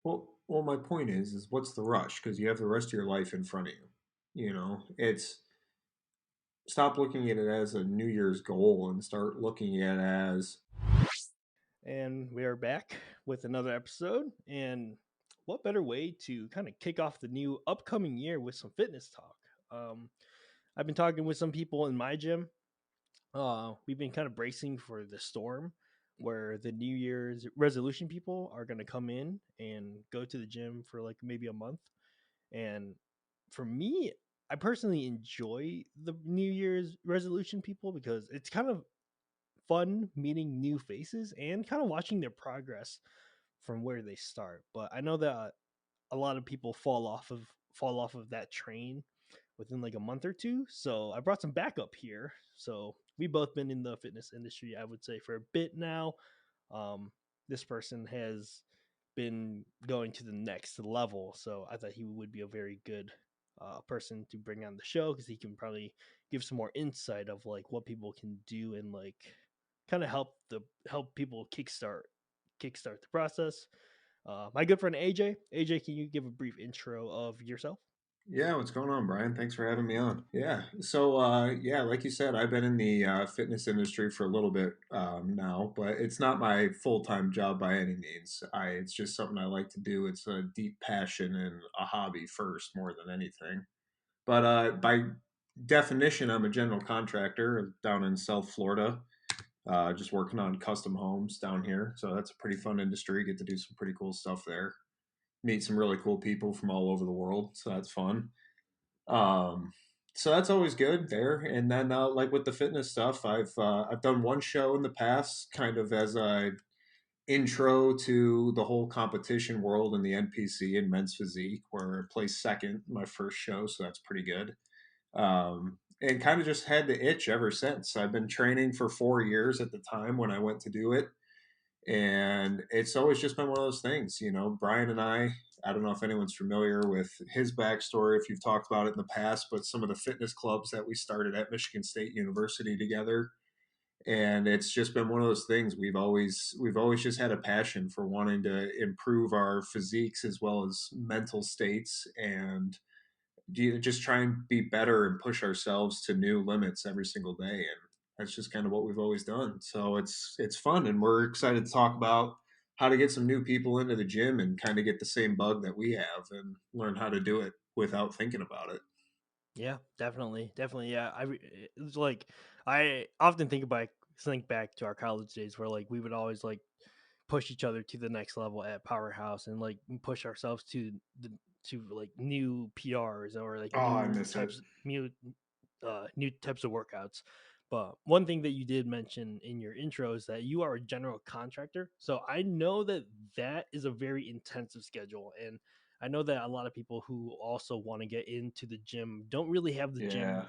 Well, my point is what's the rush? Because you have the rest of your life in front of you. It's stop looking at it as a New Year's goal and start looking at it as And we are back with another episode. And what better way to kind of kick off the new upcoming year with some fitness talk? Um, I've been talking with some people in my gym. We've been kind of bracing for the storm where the New Year's resolution people are going to come in and go to the gym for like maybe a month. And for me, I personally enjoy the New Year's resolution people because it's kind of fun meeting new faces and kind of watching their progress from where they start. But I know that a lot of people fall off of that train within like a month or two. So I brought some backup here. So we've both been in the fitness industry, I would say, for a bit now. Um, this person has been going to the next level, so I thought he would be a very good person to bring on the show because he can probably give some more insight of like what people can do and like kind of help people kickstart the process. My good friend AJ. AJ, can you give a brief intro of yourself? yeah, what's going on, Brian? Thanks for having me on. Yeah. So, yeah, like you said, I've been in the fitness industry for a little bit now, but it's not my full-time job by any means. It's just something I like to do. It's a deep passion and a hobby first, more than anything. But by definition, I'm a general contractor down in South Florida, just working on custom homes down here. So that's a pretty fun industry. Get to do some pretty cool stuff there. Meet some really cool people from all over the world. So that's fun. Um, so that's always good there. And then like with the fitness stuff, I've done one show in the past, kind of as a intro to the whole competition world in the NPC and men's physique, where I placed second my first show, so that's pretty good. And kind of just had the itch ever since. I've been training for 4 years at the time when I went to do it, and it's always just been one of those things. Brian and I don't know if anyone's familiar with his backstory, if you've talked about it in the past, but some of the fitness clubs that we started at Michigan State University together. And it's just been one of those things. We've always just had a passion for wanting to improve our physiques as well as mental states, and just try and be better and push ourselves to new limits every single day. And that's just kind of what we've always done. So it's fun, and we're excited to talk about how to get some new people into the gym and kind of get the same bug that we have and learn how to do it without thinking about it. Yeah, definitely, definitely. Yeah, it's like I often think back to our college days where like we would always like push each other to the next level at Powerhouse and like push ourselves to like new PRs or like Oh, I miss it. new types of workouts. But one thing that you did mention in your intro is that you are a general contractor. So I know that that is a very intensive schedule. And I know that a lot of people who also want to get into the gym don't really have the gym Yeah.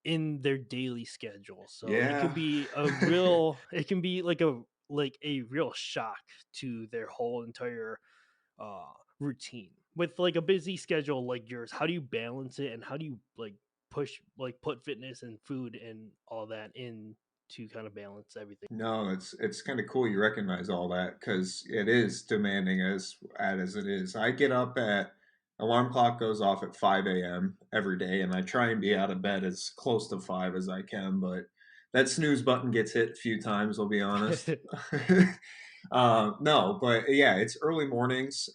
in their daily schedule. So Yeah. it can be like a real shock to their whole entire routine with like a busy schedule like yours. How do you balance it, and how do you put fitness and food and all that in to kind of balance everything? No, it's kind of cool you recognize all that because it is demanding as it is. I get up at alarm clock goes off at 5 a.m. every day, and I try and be out of bed as close to 5 as I can, but that snooze button gets hit a few times, I'll be honest. No, but yeah, it's early mornings.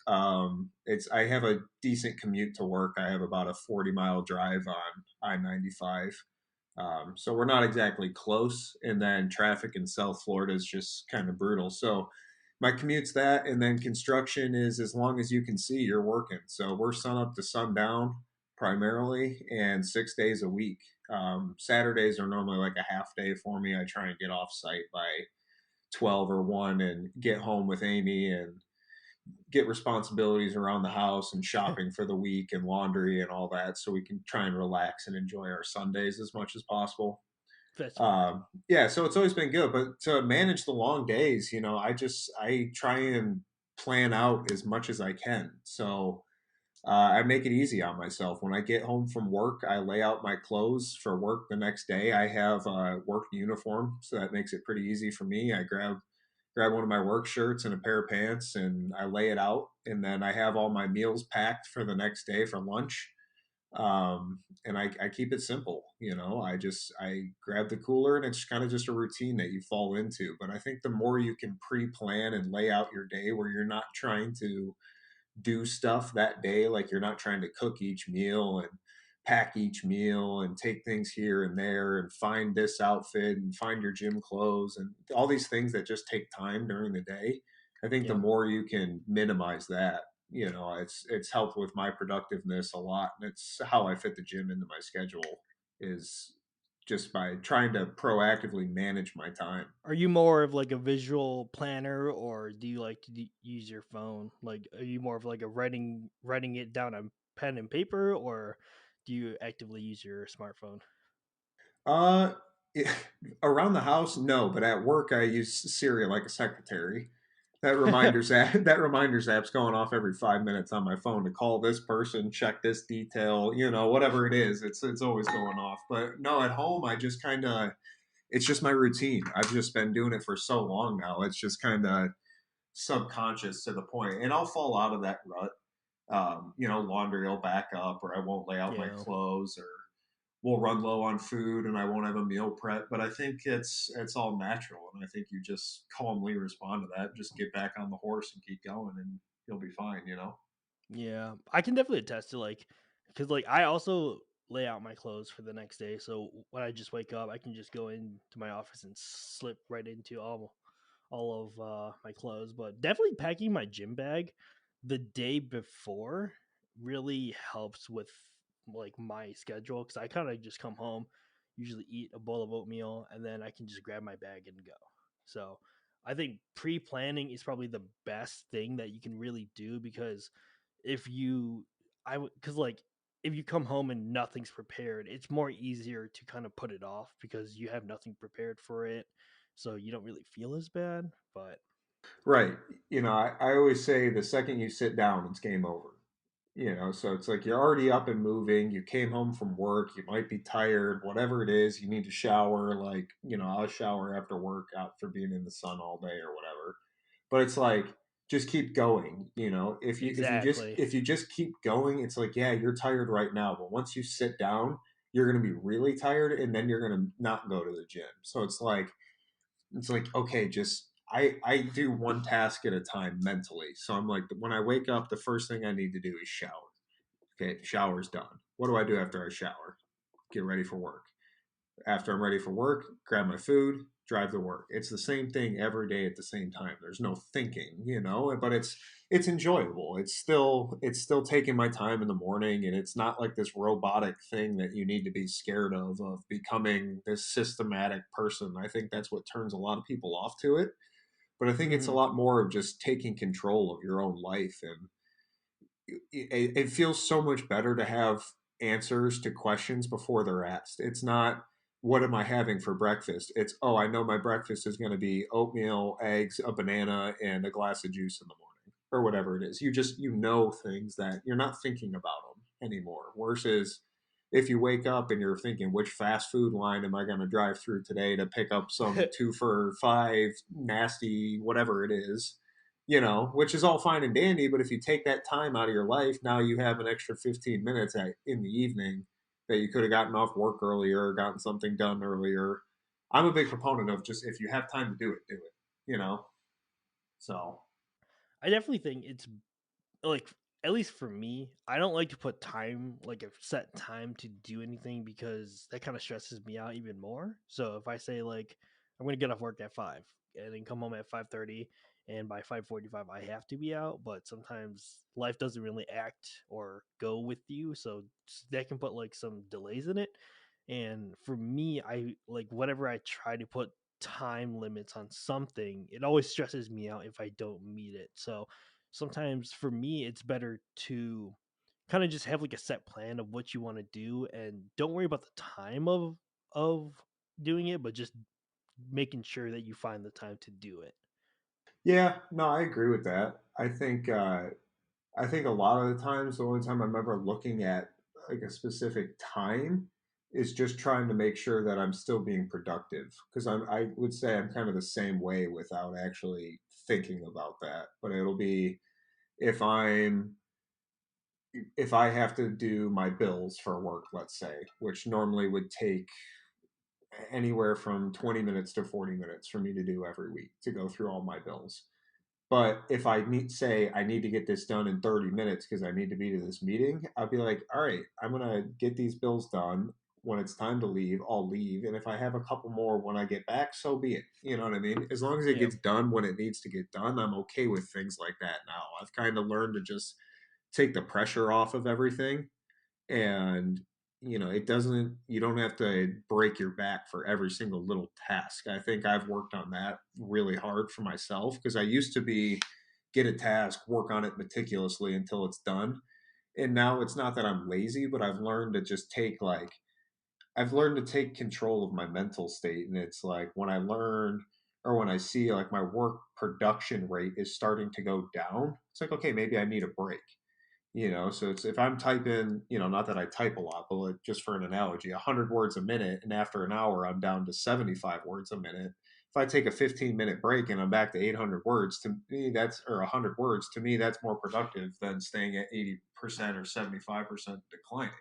It's I have a decent commute to work. I have about a 40-mile drive on I-95. So we're not exactly close. And then traffic in South Florida is just kind of brutal. So my commute's that. And then construction is as long as you can see, you're working. So we're sun up to sundown primarily and 6 days a week. Saturdays are normally like a half day for me. I try and get off site by 12 or 1 and get home with Amy and get responsibilities around the house and shopping for the week and laundry and all that so we can try and relax and enjoy our Sundays as much as possible. That's smart. Yeah, so it's always been good, but to manage the long days, I try and plan out as much as I can. So I make it easy on myself. When I get home from work, I lay out my clothes for work the next day. I have a work uniform, so that makes it pretty easy for me. I grab grab one of my work shirts and a pair of pants, and I lay it out, and then I have all my meals packed for the next day for lunch. And I keep it simple, I grab the cooler, and it's kind of just a routine that you fall into. But I think the more you can pre-plan and lay out your day where you're not trying to do stuff that day, like you're not trying to cook each meal and pack each meal and take things here and there and find this outfit and find your gym clothes and all these things that just take time during the day. I think the Yeah. more you can minimize that, it's helped with my productiveness a lot, and it's how I fit the gym into my schedule, is just by trying to proactively manage my time. Are you more of like a visual planner, or do you like to use your phone? Like, are you more of like a writing it down on pen and paper, or do you actively use your smartphone? Uh, Around the house, no, but at work, I use Siri like a secretary. That reminders app's going off every 5 minutes on my phone to call this person, check this detail, whatever it is. It's always going off. But no, at home, I just kind of it's just my routine. I've just been doing it for so long now. It's just kind of subconscious to the point, and I'll fall out of that rut. Laundry will back up, or I won't lay out my Yeah. clothes, or we'll run low on food and I won't have a meal prep. But I think it's all natural, and I think you just calmly respond to that, just get back on the horse and keep going, and you'll be fine. Yeah, I can definitely attest to like, because like I also lay out my clothes for the next day. So when I just wake up, I can just go into my office and slip right into all of my clothes. But definitely packing my gym bag the day before really helps with like my schedule, because I kind of just come home, usually eat a bowl of oatmeal, and then I can just grab my bag and go. So I think pre-planning is probably the best thing that you can really do, because if you I would because like if you come home and nothing's prepared, it's more easier to kind of put it off because you have nothing prepared for it, so you don't really feel as bad. But Right. I always say the second you sit down, it's game over. So it's like you're already up and moving. You came home from work. You might be tired, whatever it is. You need to shower. Like, I'll shower after work out for being in the sun all day or whatever. But it's like, just keep going. exactly. If you just keep going, it's like, yeah, you're tired right now, but once you sit down, you're going to be really tired, and then you're going to not go to the gym. So it's like, okay, just I do one task at a time mentally. So I'm like, when I wake up, the first thing I need to do is shower. Okay, shower's done. What do I do after I shower? Get ready for work. After I'm ready for work, grab my food, drive to work. It's the same thing every day at the same time. There's no thinking, but it's enjoyable. It's still taking my time in the morning, and it's not like this robotic thing that you need to be scared of becoming this systematic person. I think that's what turns a lot of people off to it. But I think it's a Hmm. lot more of just taking control of your own life, and it feels so much better to have answers to questions before they're asked. It's not, what am I having for breakfast? It's, oh, I know my breakfast is going to be oatmeal, eggs, a banana, and a glass of juice in the morning, or whatever it is. You know things that you're not thinking about them anymore. Versus if you wake up and you're thinking, which fast food line am I going to drive through today to pick up some 2 for $5 nasty whatever it is, which is all fine and dandy. But if you take that time out of your life, now you have an extra 15 minutes in the evening that you could have gotten off work earlier, or gotten something done earlier. I'm a big proponent of, just if you have time to do it, do it. So, I definitely think it's like, at least for me, I don't like to put time, like a set time to do anything, because that kind of stresses me out even more. So if I say like I'm gonna get off work at 5 and then come home at 5:30, and by 5:45 I have to be out, but sometimes life doesn't really act or go with you, so that can put like some delays in it. And for me, I like, whenever I try to put time limits on something, it always stresses me out if I don't meet it. So sometimes for me, it's better to kind of just have like a set plan of what you want to do, and don't worry about the time of doing it, but just making sure that you find the time to do it. yeah, no, I agree with that. I think a lot of the times, the only time I remember looking at like a specific time is just trying to make sure that I'm still being productive because I would say I'm kind of the same way without actually thinking about that. But it'll be if I'm if I have to do my bills for work, let's say, which normally would take anywhere from 20 minutes to 40 minutes for me to do every week to go through all my bills. But if I need say I need to get this done in 30 minutes because I need to be to this meeting, I'll be like, all right, I'm gonna get these bills done. When it's time to leave, I'll leave. And if I have a couple more when I get back, so be it. You know what I mean? As long as it Yeah, gets done when it needs to get done, I'm okay with things like that now. I've kind of learned to just take the pressure off of everything and it doesn't you don't have to break your back for every single little task. I think I've worked on that really hard for myself because I used to be get a task, work on it meticulously until it's done, and now it's not that I'm lazy, but I've learned to take control of my mental state. And it's like when I learn or when I see like my work production rate is starting to go down, it's like, okay, maybe I need a break. So it's if I'm typing, not that I type a lot, but like just for an analogy, 100 words a minute, and after an hour I'm down to 75 words a minute. If I take a 15-minute break and I'm back to 800 words, to me that's or 100 words, to me that's more productive than staying at 80% or 75% declining.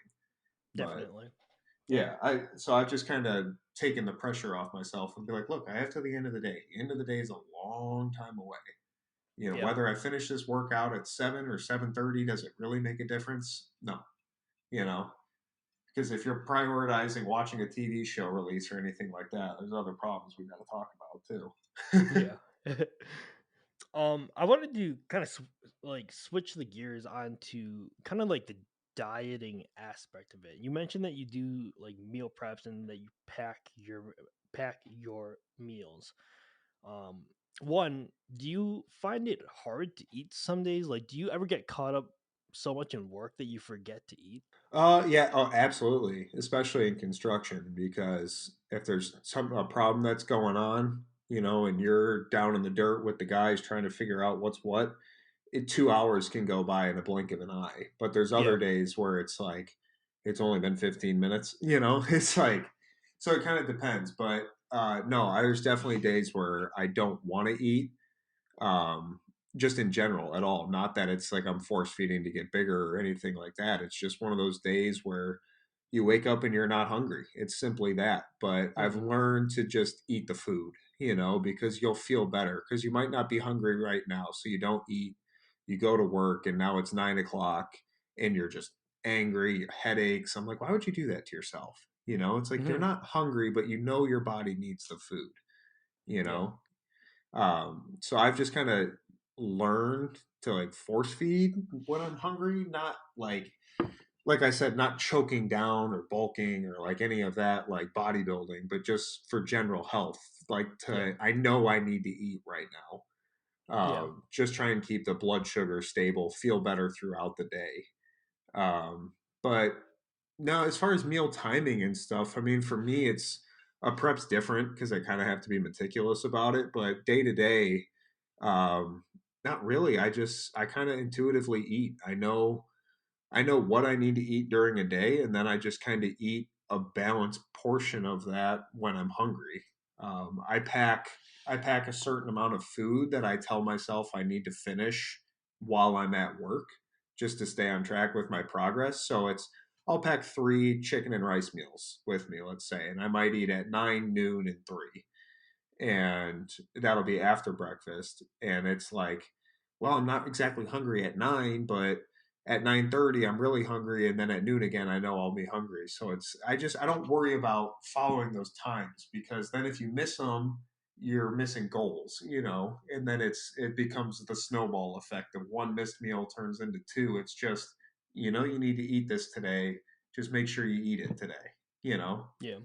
But definitely. Yeah, yeah, I've just kind of taken the pressure off myself and be like, look, I have to the end of the day. The end of the day is a long time away. yeah, Whether I finish this workout at 7 or 7:30, does it really make a difference? No. You know, because if you're prioritizing watching a TV show release or anything like that, there's other problems we got to talk about too. yeah. I wanted to kind of like switch the gears onto kind of like the dieting aspect of it. You mentioned that you do like meal preps and that you pack your meals. Um, One, do you find it hard to eat some days? Like, do you ever get caught up so much in work that you forget to eat? Yeah, oh, absolutely, especially in construction, because if there's a problem that's going on, and you're down in the dirt with the guys trying to figure out what's what, 2 hours can go by in a blink of an eye. But there's Yeah. other days where it's like it's only been 15 minutes. It's like so it kind of depends. But no, there's definitely days where I don't want to eat. Um, just in general at all. Not that it's like I'm force feeding to get bigger or anything like that. It's just one of those days where you wake up and you're not hungry. It's simply that. But I've Hmm. learned to just eat the food, because you'll feel better because you might not be hungry right now. So you don't eat, you go to work and now it's 9 o'clock and you're just angry, headaches. I'm like, why would you do that to yourself? It's like you're Hmm. not hungry, but your body needs the food, you Yeah. know? So I've just kind of learned to like force feed when I'm hungry, not like I said, not choking down or bulking or like any of that like bodybuilding, but just for general health. Yeah. I know I need to eat right now. Yeah. Just try and keep the blood sugar stable, feel better throughout the day. But no, as far as meal timing and stuff, I mean, for me, it's a prep's different because I kind of have to be meticulous about it. But day to day, um, not really. I kind of intuitively eat. I know what I need to eat during a day, and then I just kind of eat a balanced portion of that when I'm hungry. I pack a certain amount of food that I tell myself I need to finish while I'm at work, just to stay on track with my progress. So I'll pack 3 chicken and rice meals with me, let's say, and I might eat at 9, noon, and 3, and that'll be after breakfast. And it's like, well, I'm not exactly hungry at 9, but at 9:30 I'm really hungry, and then at noon again I know I'll be hungry. So I don't worry about following those times, because then if you miss them, you're missing goals, and then it becomes the snowball effect of one missed meal turns into two. It's just, you need to eat this today, just make sure you eat it today, you know Yeah.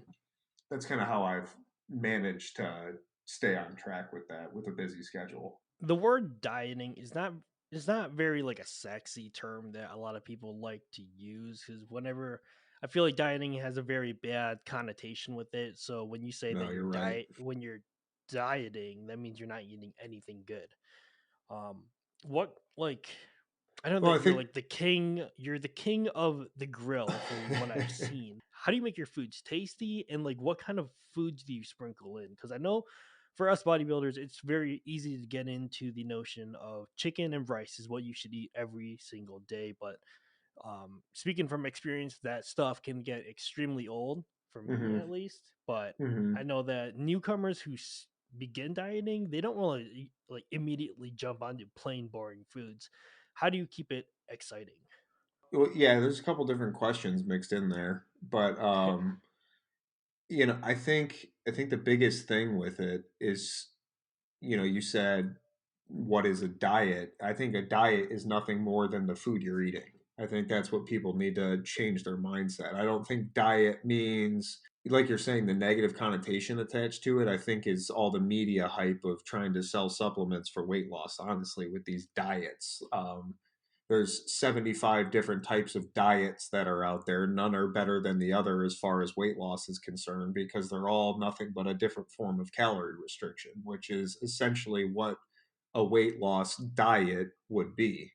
that's kind of how I've managed to stay on track with that with a busy schedule. The word dieting is not very like a sexy term that a lot of people like to use, because whenever I feel like dieting has a very bad connotation with it. So when you say that No, you're right. when you're dieting, that means you're not eating anything good. Um, what like I know Well, I that you're think like the king. You're the king of the grill, from what I've seen. How do you make your foods tasty, and like what kind of foods do you sprinkle in? Because I know for us bodybuilders, it's very easy to get into the notion of chicken and rice is what you should eat every single day. But speaking from experience, that stuff can get extremely old for me, hmm at least. But I hmm know that newcomers who begin dieting, they don't really like immediately jump onto plain boring foods. How do you keep it exciting? Well, yeah, there's a couple different questions mixed in there, but I think the biggest thing with it is, you said, what is a diet? I think a diet is nothing more than the food you're eating. I think that's what people need to change their mindset. I don't think diet means, like you're saying, the negative connotation attached to it, I think is all the media hype of trying to sell supplements for weight loss, honestly, with these diets. There's 75 different types of diets that are out there. None are better than the other as far as weight loss is concerned because they're all nothing but a different form of calorie restriction, which is essentially what a weight loss diet would be.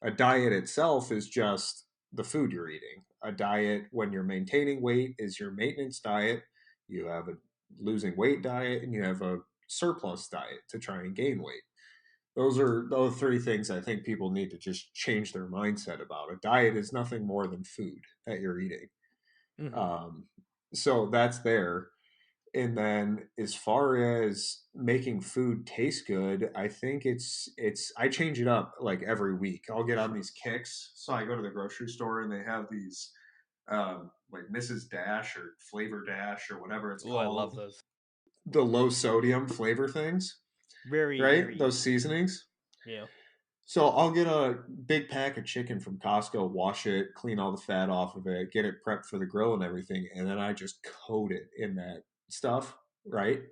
A diet itself is just the food you're eating. A diet, when you're maintaining weight, is your maintenance diet. You have a losing weight diet and you have a surplus diet to try and gain weight. Those are those three things I think people need to just change their mindset about. A diet is nothing more than food that you're eating. Hmm. Um, so that's there. And then as far as making food taste good, I think it's I change it up like every week. I'll get on these kicks. So I go to the grocery store and they have these like Mrs. Dash or Flavor Dash or whatever it's Oh, I love called, those. the low sodium flavor things, Very, right? very Those easy. seasonings. Yeah. So I'll get a big pack of chicken from Costco, wash it, clean all the fat off of it, get it prepped for the grill and everything, and then I just coat it in that stuff, right?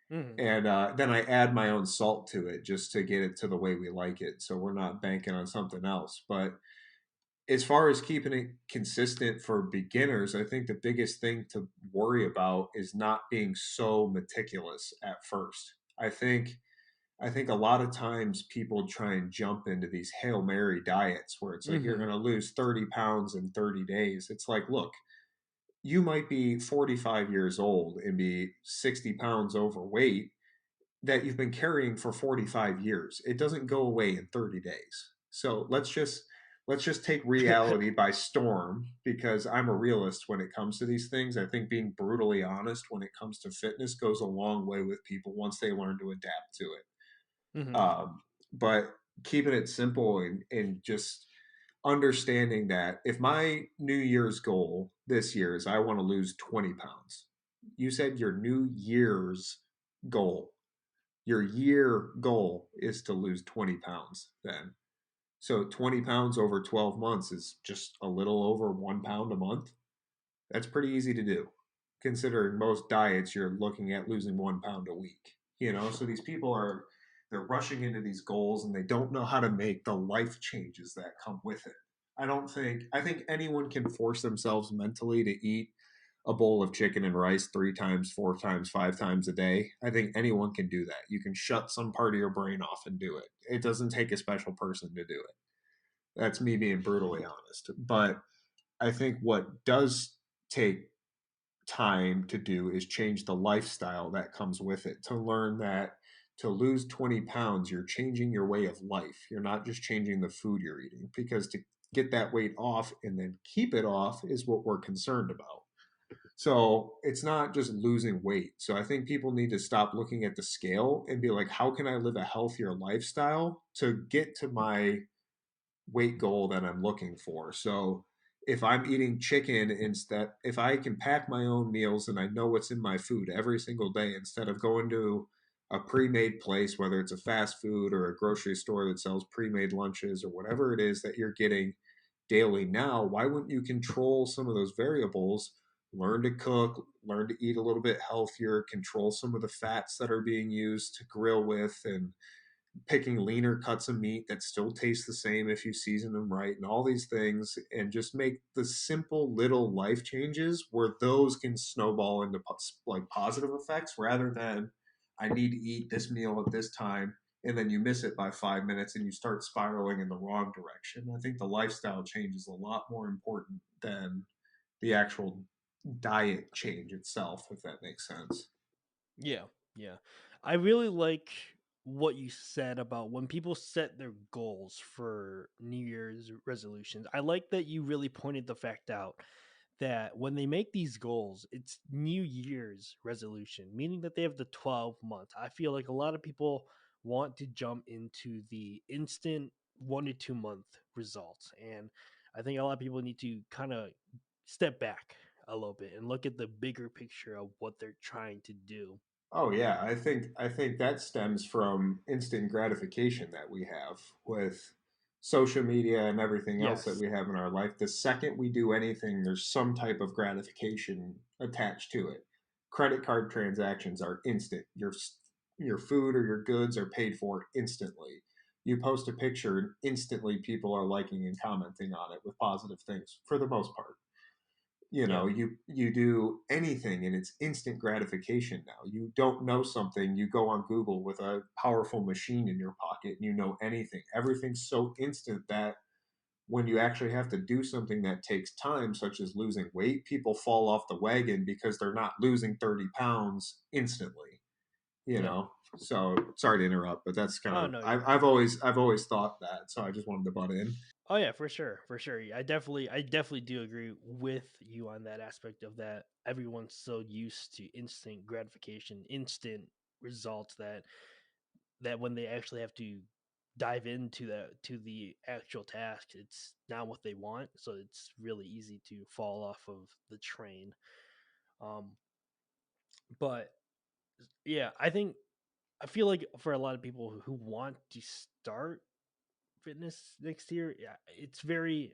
Hmm. And then I add my own salt to it just to get it to the way we like it. So we're not banking on something else. But as far as keeping it consistent for beginners, I think the biggest thing to worry about is not being so meticulous at first. I think a lot of times people try and jump into these Hail Mary diets where it's like you're Hmm. going to lose 30 pounds in 30 days. It's like, look, you might be 45 years old and be 60 pounds overweight that you've been carrying for 45 years. It doesn't go away in 30 days. So let's just take reality by storm because I'm a realist when it comes to these things. I think being brutally honest when it comes to fitness goes a long way with people once they learn to adapt to it. Hmm. Um, but keeping it simple and just understanding that if my New Year's goal this year is I want to lose 20 pounds, you said your New Year's goal, your year goal is to lose 20 pounds then. So 20 pounds over 12 months is just a little over 1 pound a month. That's pretty easy to do. Considering most diets, you're looking at losing 1 pound a week. So these people they're rushing into these goals and they don't know how to make the life changes that come with it. I think anyone can force themselves mentally to eat a bowl of chicken and rice 3 times, 4 times, 5 times a day. I think anyone can do that. You can shut some part of your brain off and do it. It doesn't take a special person to do it. That's me being brutally honest. But I think what does take time to do is change the lifestyle that comes with it. To learn that to lose 20 pounds, you're changing your way of life. You're not just changing the food you're eating, because to get that weight off and then keep it off is what we're concerned about. So it's not just losing weight. So I think people need to stop looking at the scale and be like, how can I live a healthier lifestyle to get to my weight goal that I'm looking for? So if I'm eating chicken instead, if I can pack my own meals and I know what's in my food every single day instead of going to a pre-made place, whether it's a fast food or a grocery store that sells pre-made lunches or whatever it is that you're getting daily now, why wouldn't you control some of those variables? Learn to cook, learn to eat a little bit healthier, control some of the fats that are being used to grill with, and picking leaner cuts of meat that still taste the same if you season them right, and all these things, and just make the simple little life changes where those can snowball into like positive effects rather than I need to eat this meal at this time. and then you miss it by 5 minutes and you start spiraling in the wrong direction. I think the lifestyle change is a lot more important than the actual diet change itself, if that makes sense. Yeah, yeah. I really like what you said about when people set their goals for New Year's resolutions. I like that you really pointed the fact out that when they make these goals, it's New Year's resolution, meaning that they have the 12 months. I feel like a lot of people want to jump into the instant 1 to 2 month results. And I think a lot of people need to kind of step back a little bit and look at the bigger picture of what they're trying to do. Oh yeah, I think that stems from instant gratification that we have with social media and everything else that Yes. we have in our life. The second we do anything, there's some type of gratification attached to it. Credit card transactions are instant. Your food or your goods are paid for instantly. You post a picture and instantly people are liking and commenting on it with positive things for the most part. Yeah. You do anything and it's instant gratification now. You don't know something, you go on Google with a powerful machine in your pocket and you know anything. Everything's so instant that when you actually have to do something that takes time, such as losing weight, people fall off the wagon because they're not losing 30 pounds instantly, you Yeah. know. So sorry to interrupt, but that's kind Oh of no, you're I've always thought that, so I just wanted to butt in. Oh yeah, for sure, for sure. Yeah, I definitely do agree with you on that aspect of that. Everyone's so used to instant gratification, instant results that when they actually have to dive into the actual task, it's not what they want. So it's really easy to fall off of the train. Um, but yeah, I feel like for a lot of people who want to start fitness next year, yeah, it's very.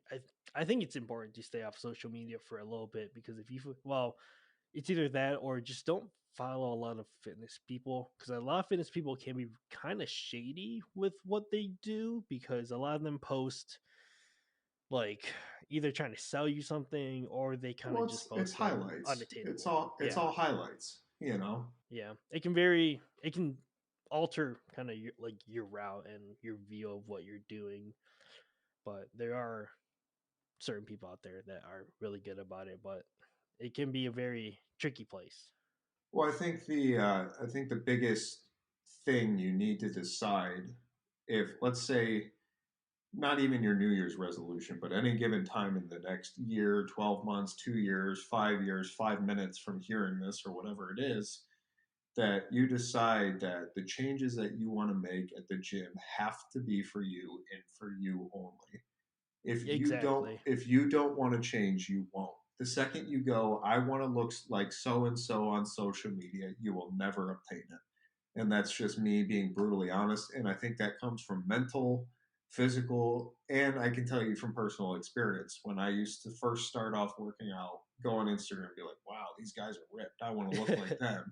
I think it's important to stay off social media for a little bit because if you well, it's either that or just don't follow a lot of fitness people because a lot of fitness people can be kind of shady with what they do because a lot of them post like either trying to sell you something or they kind Well, of it's just it's post like highlights. It's unattainable. all it's Yeah, all highlights, you know. yeah. It can alter kind of your route and your view of what you're doing, but there are certain people out there that are really good about it, but it can be a very tricky place. Well, I think the biggest thing you need to decide, if let's say not even your New Year's resolution, but any given time in the next year, 12 months, 2 years, 5 years, 5 minutes from hearing this or whatever it is, that you decide that the changes that you want to make at the gym have to be for you and for you only. Exactly. If you don't want to change, you won't. The second you go, I want to look like so and so on social media, you will never obtain it. And that's just me being brutally honest. And I think that comes from mental, physical, and I can tell you from personal experience. When I used to first start off working out, go on Instagram and be like, wow, these guys are ripped. I want to look like them.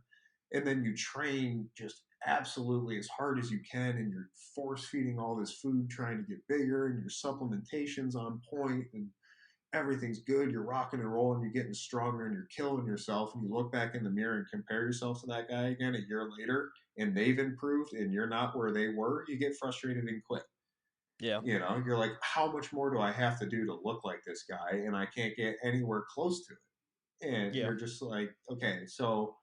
And then you train just absolutely as hard as you can, and you're force feeding all this food, trying to get bigger, and your supplementation's on point, and everything's good. You're rocking and rolling, you're getting stronger, and you're killing yourself. And you look back in the mirror and compare yourself to that guy again a year later, and they've improved, and you're not where they were. You get frustrated and quit. Yeah. You're like, how much more do I have to do to look like this guy? And I can't get anywhere close to it. And Yeah. you're just like, okay, so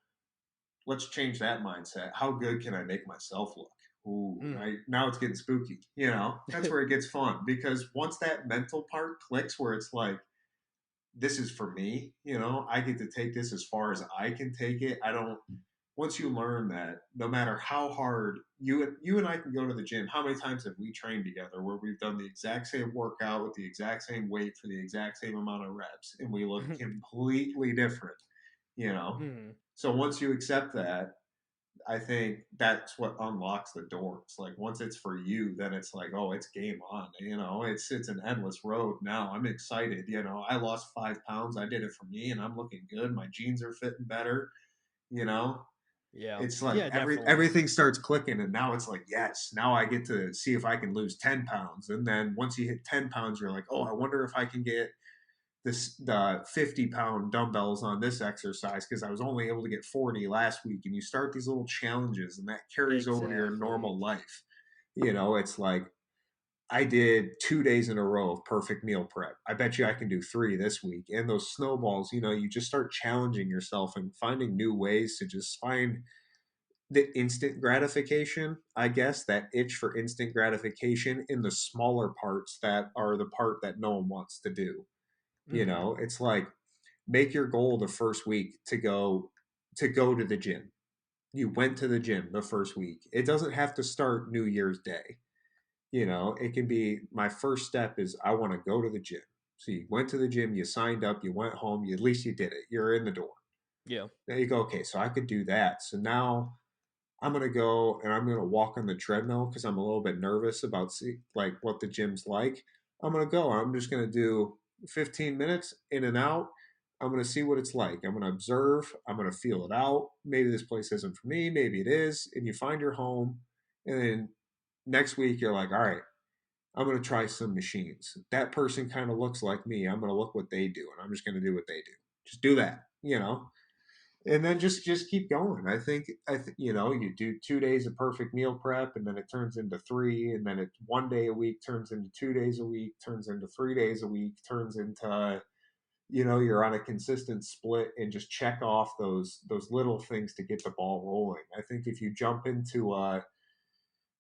let's change that mindset. How good can I make myself look? Ooh, Mm. now it's getting spooky. That's where it gets fun because once that mental part clicks, where it's like, this is for me. I get to take this as far as I can take it. I don't. Once you learn that, no matter how hard you and I can go to the gym, how many times have we trained together where we've done the exact same workout with the exact same weight for the exact same amount of reps, and we look completely different. You know. Mm. So once you accept that, I think that's what unlocks the door. It's like once it's for you, then it's like, oh, it's game on. It's an endless road now. I'm excited. I lost 5 pounds. I did it for me, and I'm looking good. My jeans are fitting better. You know, Yeah. it's like Yeah, definitely. everything starts clicking, and now it's like, yes, now I get to see if I can lose 10 pounds. And then once you hit 10 pounds, you're like, oh, I wonder if I can get the 50-pound dumbbells on this exercise because I was only able to get 40 last week. And you start these little challenges, and that carries over to your Exactly. normal life. It's like I did 2 days in a row of perfect meal prep. I bet you I can do three this week. And those snowballs, you just start challenging yourself and finding new ways to just find the instant gratification, I guess, that itch for instant gratification in the smaller parts that are the part that no one wants to do. Hmm. It's like make your goal the first week to go to the gym. You went to the gym the first week. It doesn't have to start New Year's Day. It can be my first step is I want to go to the gym. So you went to the gym, you signed up, you went home, at least you did it. You're in the door. Yeah. Now you go, okay, so I could do that. So now I'm gonna go and I'm gonna walk on the treadmill because I'm a little bit nervous about like what the gym's like. I'm gonna go. I'm just gonna do 15 minutes in and out. I'm gonna see what it's like. I'm gonna observe. I'm gonna feel it out. Maybe this place isn't for me. Maybe it is. And you find your home. And then next week you're like, all right, I'm gonna try some machines. That person kind of looks like me. I'm gonna look what they do, and I'm just gonna do what they do. Just do that. And then just keep going. I think you do 2 days of perfect meal prep, and then it turns into three, and then it one day a week turns into 2 days a week, turns into 3 days a week, turns into you're on a consistent split, and just check off those little things to get the ball rolling. I think if you jump into a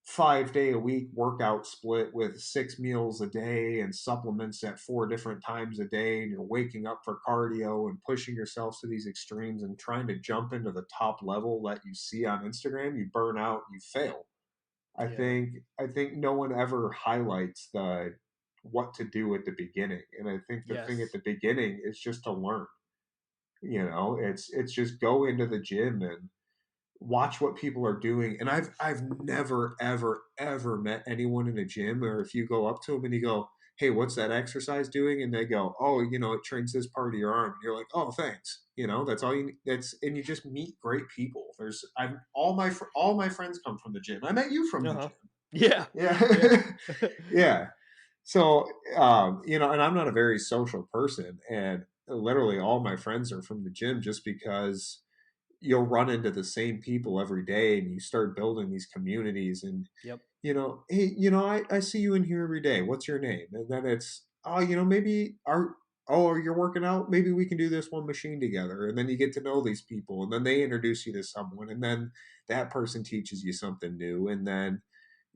5 day a week workout split with 6 meals a day and supplements at 4 different times a day, and you're waking up for cardio and pushing yourself to these extremes and trying to jump into the top level that you see on Instagram, you burn out, you fail. I Yeah. think I think no one ever highlights the what to do at the beginning. And I think the thing at Yes. the beginning is just to learn. It's just go into the gym and watch what people are doing. And I've never ever met anyone in a gym, or if you go up to them and you go, hey, what's that exercise doing, and they go, oh, it trains this part of your arm, and you're like, oh, thanks. That's all you need. That's And you just meet great people. I'm all my friends come from the gym. I met you from the Uh-huh. gym. Yeah. Yeah. Yeah. Yeah. So, and I'm not a very social person, and literally all my friends are from the gym, just because you'll run into the same people every day, and you start building these communities. And Yep. hey, I see you in here every day, what's your name? And then it's, oh, maybe our oh, you're working out, maybe we can do this one machine together. And then you get to know these people, and then they introduce you to someone, and then that person teaches you something new. And then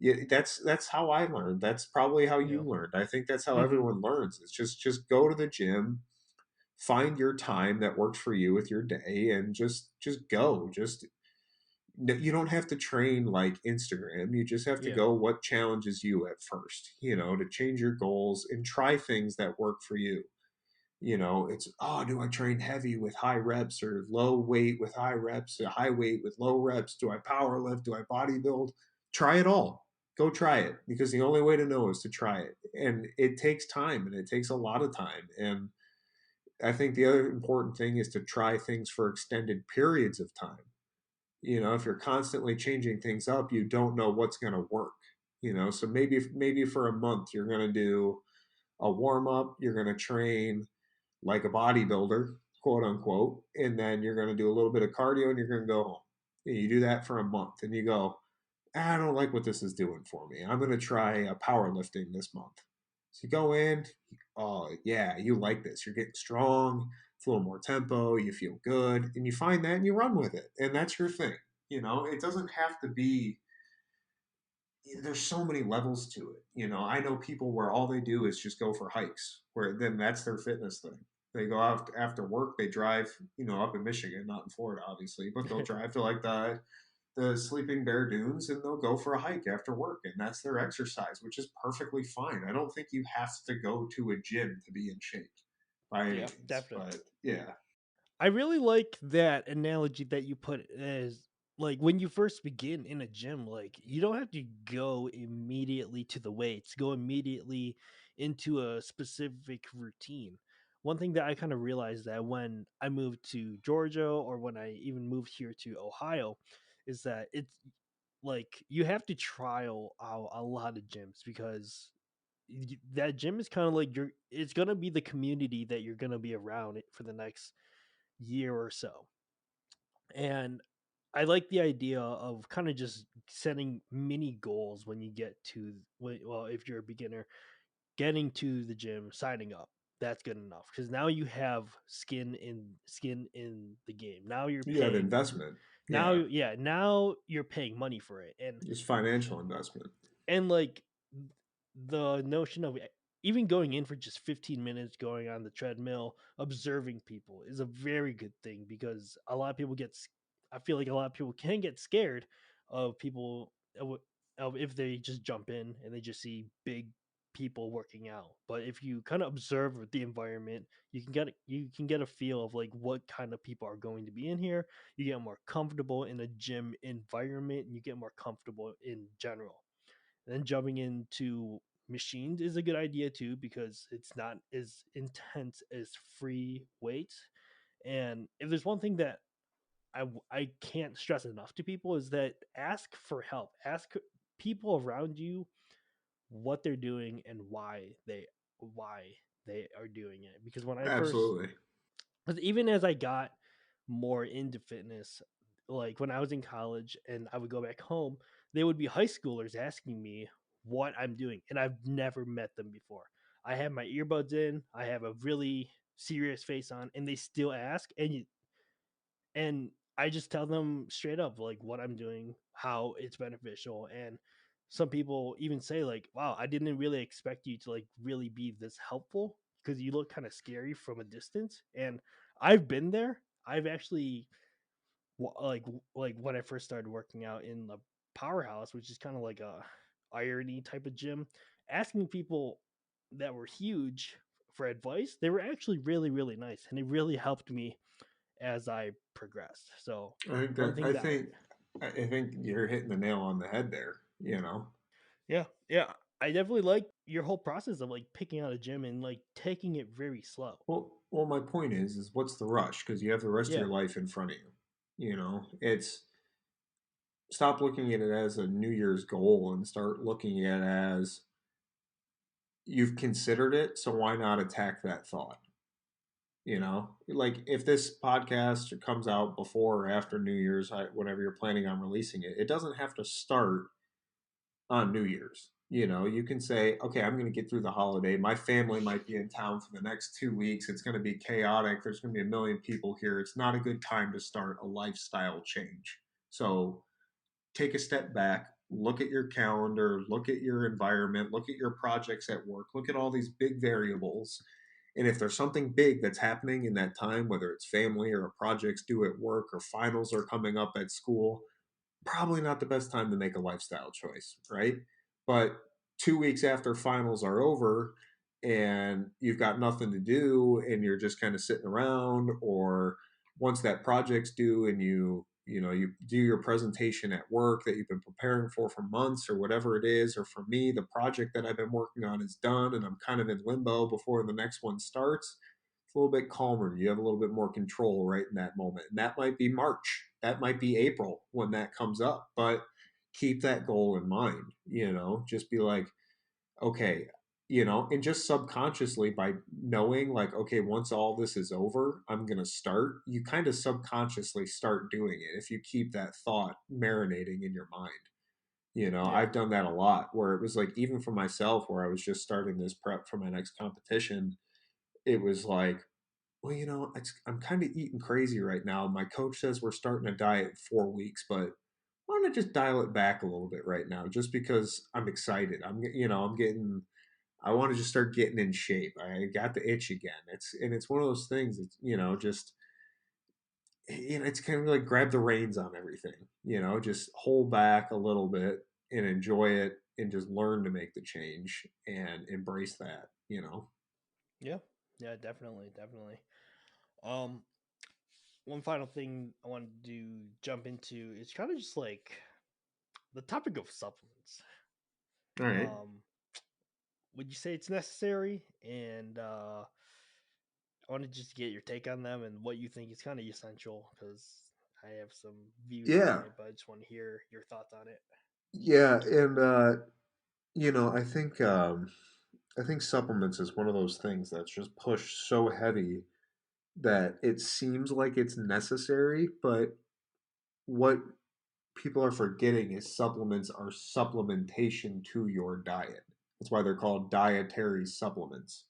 yeah, that's how I learned. That's probably how you Yeah. learned. I think that's how Hmm. everyone learns. It's just go to the gym, find your time that works for you with your day, and just go. You don't have to train like Instagram. You just have to Yeah. go what challenges you at first, to change your goals and try things that work for you. It's, oh, do I train heavy with high reps, or low weight with high reps, or high weight with low reps? Do I power lift? Do I bodybuild? Try it all. Go try it, because the only way to know is to try it. And it takes time, and it takes a lot of time. And I think the other important thing is to try things for extended periods of time. If you're constantly changing things up, you don't know what's going to work. So maybe for a month you're going to do a warm up, you're going to train like a bodybuilder, quote unquote, and then you're going to do a little bit of cardio, and you're going to go home. And you do that for a month, and you go, I don't like what this is doing for me. I'm going to try a powerlifting this month. So you go in, oh, yeah, you like this. You're getting strong, it's a little more tempo, you feel good, and you find that and you run with it. And that's your thing. It doesn't have to be, there's so many levels to it. I know people where all they do is just go for hikes, where then that's their fitness thing. They go out after work, they drive, up in Michigan, not in Florida, obviously, but they'll drive to like the Sleeping Bear Dunes, and they'll go for a hike after work, and that's their exercise, which is perfectly fine. I don't think you have to go to a gym to be in shape by any Yeah. means, Definitely. but yeah. I really like that analogy that you put as like when you first begin in a gym, like you don't have to go immediately to the weights, go immediately into a specific routine. One thing that I kind of realized that when I moved to Georgia or when I even moved here to Ohio is that it's like you have to trial out a lot of gyms because that gym is kind of like it's going to be the community that you're going to be around it for the next year or so. And I like the idea of kind of just setting mini goals when you get to well, if you're a beginner, getting to the gym, signing up. That's good enough because now you have skin in the game. Now you're You have paying. investment. Now, Yeah, yeah, now you're paying money for it, it's financial investment. like the notion of even going in for just 15 minutes, going on the treadmill, observing people is a very good thing because a lot of people I feel like a lot of people can get scared of people of if they just jump in and they just see big people working out. But if you kind of observe the environment, you can get a feel of like what kind of people are going to be in here. You get more comfortable in a gym environment and you get more comfortable in general. Then jumping into machines is a good idea too because it's not as intense as free weights. And if there's one thing that I can't stress enough to people is that ask for help. Ask people around you what they're doing and why they are doing it. Because when I first, Absolutely. 'cause even as I got more into fitness, like when I was in college and I would go back home, they would be high schoolers asking me what I'm doing, and I've never met them before. I have my earbuds in, I have a really serious face on, and they still ask, and I just tell them straight up like what I'm doing, how it's beneficial, and some people even say like, "Wow, I didn't really expect you to like really be this helpful because you look kind of scary from a distance." And I've been there. I've actually like when I first started working out in the powerhouse, which is kind of like a irony type of gym, asking people that were huge for advice, they were actually really really nice and it really helped me as I progressed. So I think one that thing I that think I think you're hitting the nail on the head there. You know. yeah, I definitely like your whole process of like picking out a gym and like taking it very slow. Well, my point is what's the rush? Because you have the rest of Yeah, your life in front of you. You know, it's stop looking at it as a New Year's goal and start looking at it as you've considered it, so why not attack that thought? You know, like if this podcast comes out before or after New Year's, whenever you're planning on releasing it, it doesn't have to start on New Year's. You know, you can say, okay, I'm going to get through the holiday. My family might be in town for the next 2 weeks. It's going to be chaotic. There's going to be a million people here. It's not a good time to start a lifestyle change. So take a step back, look at your calendar, look at your environment, look at your projects at work, look at all these big variables. And if there's something big that's happening in that time, whether it's family or a project's due at work or finals are coming up at school, probably not the best time to make a lifestyle choice, right? But 2 weeks after finals are over and you've got nothing to do and you're just kind of sitting around, or once that project's due and you do your presentation at work that you've been preparing for months or whatever it is, or for me the project that I've been working on is done and I'm kind of in limbo before the next one starts, it's a little bit calmer. You have a little bit more control right in that moment. And that might be March. That might be April when that comes up. But keep that goal in mind, just be like, okay, and just subconsciously by knowing, like, okay, once all this is over, I'm going to start, you kind of subconsciously start doing it if you keep that thought marinating in your mind. yeah, I've done that a lot where it was like, even for myself, where I was just starting this prep for my next competition, it was like, well, I'm kind of eating crazy right now. My coach says we're starting a diet in 4 weeks, but why don't I just dial it back a little bit right now? Just because I'm excited. I want to just start getting in shape. I got the itch again. It's one of those things. It's, just, it's kind of like grab the reins on everything, just hold back a little bit and enjoy it and just learn to make the change and embrace that. yeah, yeah, definitely. Um, One final thing I wanted to jump into is kind of just like the topic of supplements. All right. Um, would you say it's necessary? And I wanted just to get your take on them and what you think is kind of essential because I have some views on Yeah. it, but I just want to hear your thoughts on it. Yeah. And, I think supplements is one of those things that's just pushed so heavy that it seems like it's necessary, but what people are forgetting is supplements are supplementation to your diet. That's why they're called dietary supplements.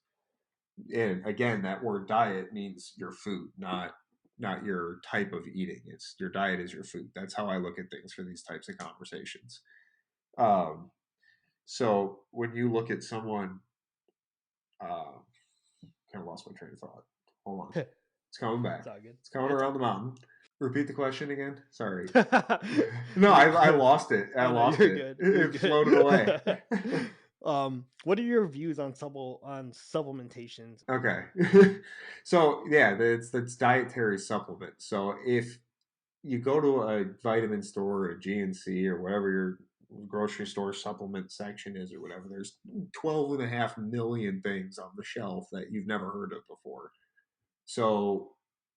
And again, that word diet means your food, not your type of eating. It's your diet is your food. That's how I look at things for these types of conversations. Um, so when you look at someone, uh, kind of lost my train of thought. Hold on, it's coming back. It's all good. It's coming It's around all the mountain. Repeat the question again. Sorry. good. No, You're I good. lost it. I Oh no, lost you're it. good. You're It floated away. good. What are your views on supplementations? Okay. So yeah, that's dietary supplement. So if you go to a vitamin store or a GNC or whatever your grocery store supplement section is or whatever, there's 12.5 million things on the shelf that you've never heard of before. So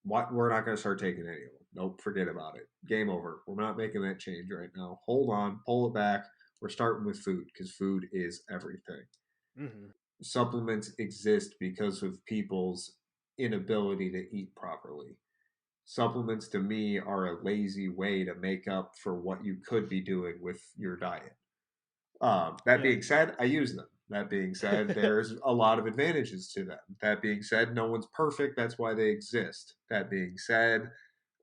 what we're not going to start taking any of them. Nope, forget about it. Game over. We're not making that change right now. Hold on, pull it back. We're starting with food because food is everything. Hmm. Supplements exist because of people's inability to eat properly. Supplements to me are a lazy way to make up for what you could be doing with your diet. That Yeah. being said, I use them. That being said, there's a lot of advantages to them. That being said, no one's perfect. That's why they exist. That being said,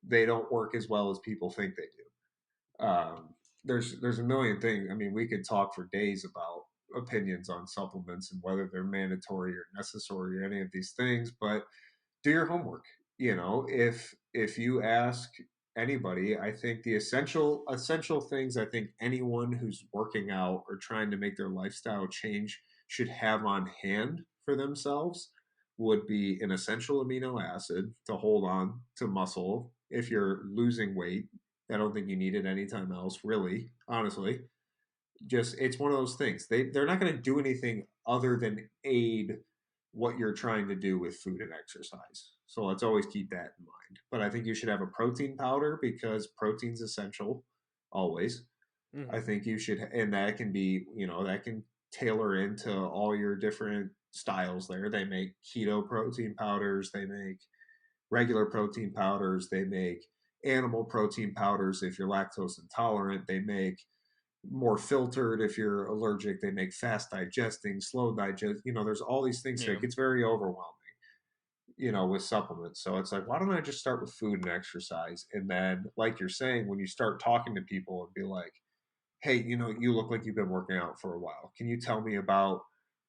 they don't work as well as people think they do. There's a million things. I mean, we could talk for days about opinions on supplements and whether they're mandatory or necessary or any of these things, but do your homework. If you ask anybody, I think the essential things I think anyone who's working out or trying to make their lifestyle change should have on hand for themselves would be an essential amino acid to hold on to muscle if you're losing weight. I don't think you need it anytime else, really, honestly. Just it's one of those things. They're not going to do anything other than aid what you're trying to do with food and exercise. So let's always keep that in mind. But I think you should have a protein powder because protein's essential always. I Hmm. think you should, and that can be, that can tailor into all your different styles there. They make keto protein powders, they make regular protein powders, they make animal protein powders if you're lactose intolerant, they make more filtered if you're allergic, they make fast digesting, slow digest, there's all these things, so Yeah. it gets very overwhelming, with supplements. So it's like, why don't I just start with food and exercise, and then like you're saying, when you start talking to people and be like, hey, you look like you've been working out for a while, can you tell me about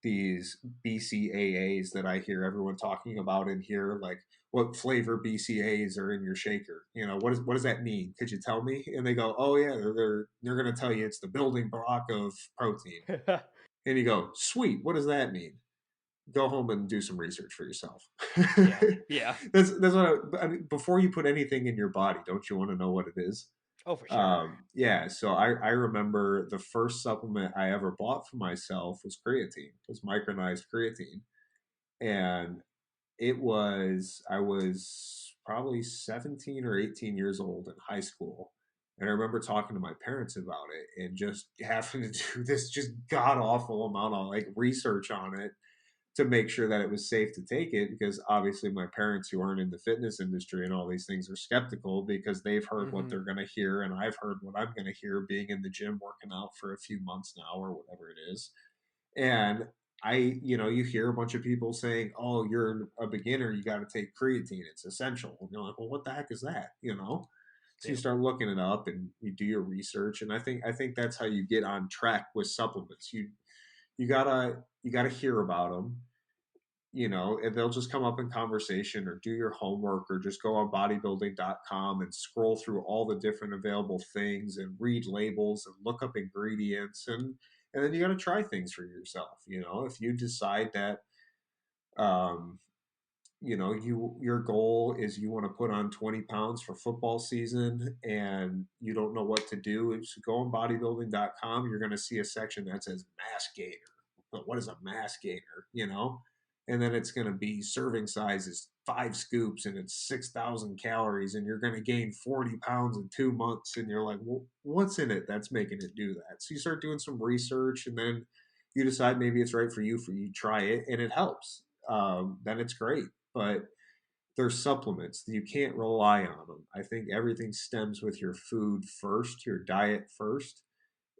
these BCAAs that I hear everyone talking about in here, like what flavor BCAAs are in your shaker? What does that mean? Could you tell me? And they go, oh yeah, they're going to tell you it's the building block of protein. And you go, sweet, what does that mean? Go home and do some research for yourself. Yeah. Yeah. That's what I mean. Before you put anything in your body, don't you want to know what it is? Oh, for sure. Yeah, so I remember the first supplement I ever bought for myself was creatine, was micronized creatine. And I was probably 17 or 18 years old in high school. And I remember talking to my parents about it and just having to do this just god awful amount of like research on it to make sure that it was safe to take it, because obviously my parents who aren't in the fitness industry and all these things are skeptical because they've heard what Hmm. they're going to hear and I've heard what I'm going to hear being in the gym working out for a few months now or whatever it is. And you hear a bunch of people saying, oh, you're a beginner, you got to take creatine, it's essential. And you're like, well, what the heck is that? So you Yeah. start looking it up and you do your research, and I think that's how you get on track with supplements. You gotta hear about them, and they'll just come up in conversation, or do your homework, or just go on bodybuilding.com and scroll through all the different available things and read labels and look up ingredients, and then you got to try things for yourself. If you decide that um, your goal is you want to put on 20 pounds for football season and you don't know what to do, so go on bodybuilding.com. You're going to see a section that says mass gainer. But what is a mass gainer? And then it's going to be serving size is 5 scoops and it's 6,000 calories and you're going to gain 40 pounds in 2 months. And you're like, well, what's in it that's making it do that? So you start doing some research, and then you decide maybe it's right for you try it and it helps. Then it's great. But they're supplements. You can't rely on them. I think everything stems with your food first, your diet first,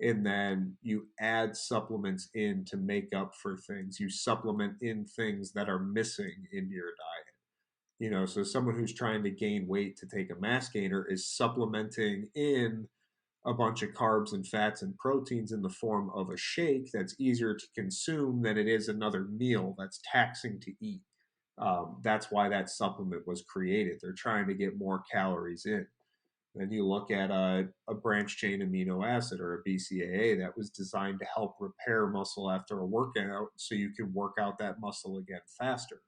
and then you add supplements in to make up for things. You supplement in things that are missing in your diet. So someone who's trying to gain weight to take a mass gainer is supplementing in a bunch of carbs and fats and proteins in the form of a shake that's easier to consume than it is another meal that's taxing to eat. That's why that supplement was created. They're trying to get more calories in. Then you look at a branch chain amino acid or a BCAA that was designed to help repair muscle after a workout so you can work out that muscle again faster.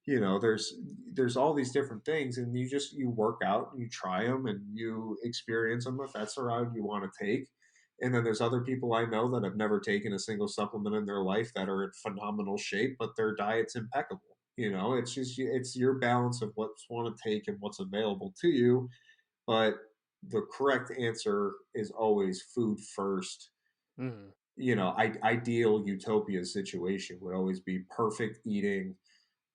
There's all these different things, and you work out and you try them and you experience them if that's the route you want to take. And then there's other people I know that have never taken a single supplement in their life that are in phenomenal shape, but their diet's impeccable. It's your balance of what's want to take and what's available to you. But the correct answer is always food first. Mm-hmm. Ideal utopia situation would always be perfect eating,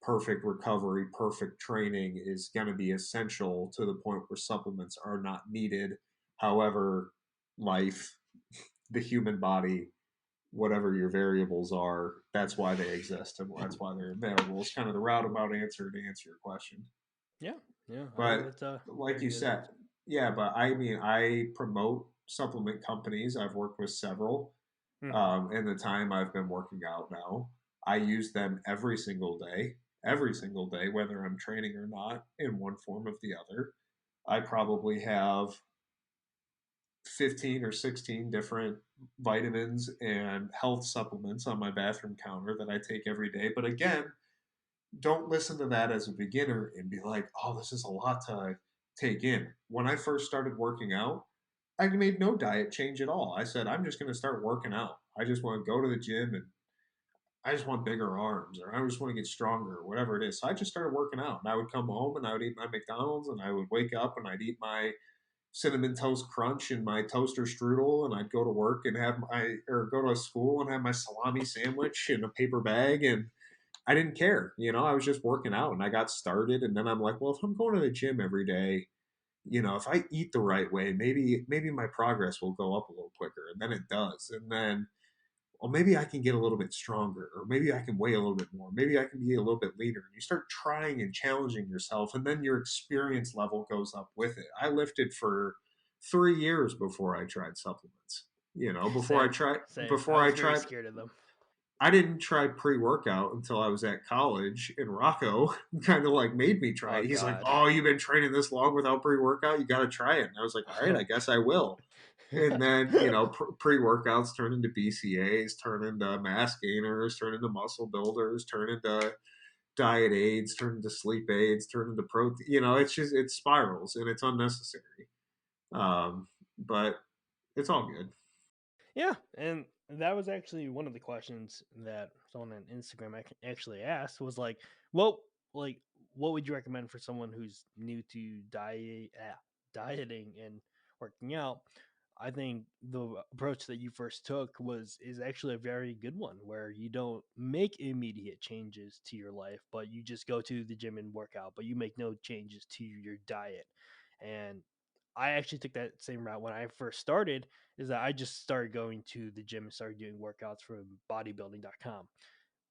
perfect recovery, perfect training is going to be essential to the point where supplements are not needed. However, life, the human body, whatever your variables are, that's why they exist and that's why they're available. It's kind of the roundabout answer to answer your question. Yeah, yeah. I think But that's like very you good said, answer. yeah, but I mean, I promote supplement companies. I've worked with several Mm-hmm. in the time I've been working out now. I use them every single day, whether I'm training or not, in one form or the other. I probably have 15 or 16 different vitamins and health supplements on my bathroom counter that I take every day. But again, don't listen to that as a beginner and be like, oh, this is a lot to take in. When I first started working out, I made no diet change at all. I said, I'm just going to start working out. I just want to go to the gym and I just want bigger arms or I just want to get stronger or whatever it is. So I just started working out and I would come home and I would eat my McDonald's and I would wake up and I'd eat my cinnamon toast crunch and my toaster strudel and I'd go to work and go to school and have my salami sandwich in a paper bag and I didn't care. I was just working out and I got started and then I'm like, well, if I'm going to the gym every day, if I eat the right way, maybe my progress will go up a little quicker and then it does. And then well, maybe I can get a little bit stronger, or maybe I can weigh a little bit more, maybe I can be a little bit leaner. You start trying and challenging yourself, and then your experience level goes up with it. I lifted for 3 years before I tried supplements. Before I Same, tried, same. I before I was very tried, scared of them. I didn't try pre workout until I was at college, and Rocco kind of like made me try Oh it. He's like, God. "Oh, you've been training this long without pre workout? You got to try it." And I was like, "All right, I guess I will." And then pre workouts turn into BCAs, turn into mass gainers, turn into muscle builders, turn into diet aids, turn into sleep aids, turn into protein. It spirals and it's unnecessary. But it's all good. Yeah, and that was actually one of the questions that someone on Instagram actually asked was like, "Well, like, what would you recommend for someone who's new to dieting and working out?" I think the approach that you first took is actually a very good one, where you don't make immediate changes to your life, but you just go to the gym and work out, but you make no changes to your diet. And I actually took that same route when I first started, is that I just started going to the gym and started doing workouts from bodybuilding.com.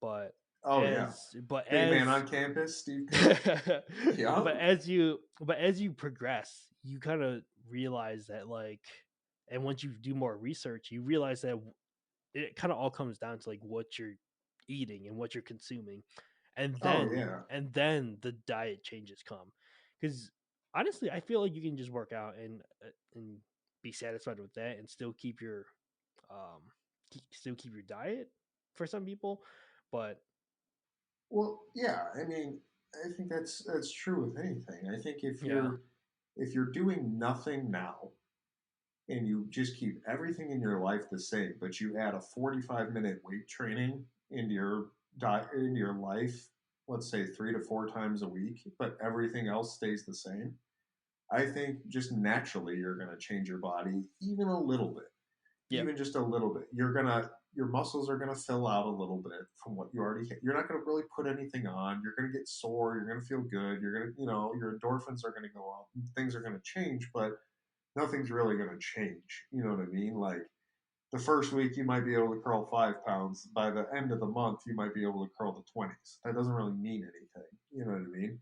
But Oh yeah, but big man as on campus, Steve Cook. but Yep. as you progress, you kind of realize that, like, and once you do more research, you realize that it kind of all comes down to like what you're eating and what you're consuming, and Oh then yeah. the diet changes come. Because honestly, I feel like you can just work out and be satisfied with that and still keep your still keep your diet for some people. But Well, yeah. I mean, I think that's true with anything. I think yeah, if you're doing nothing now and you just keep everything in your life the same, but you add a 45-minute weight training into your diet into your life, let's say 3 to 4 times a week, but everything else stays the same. I think just naturally you're going to change your body even a little bit, yep, even just a little bit. You're gonna your muscles are going to fill out a little bit from what you already hit. You're not going to really put anything on. You're going to get sore. You're going to feel good. You're going to, your endorphins are going to go up. Things are going to change, but nothing's really going to change. You know what I mean? Like the first week, you might be able to curl 5 pounds. By the end of the month, you might be able to curl the 20s. That doesn't really mean anything. You know what I mean?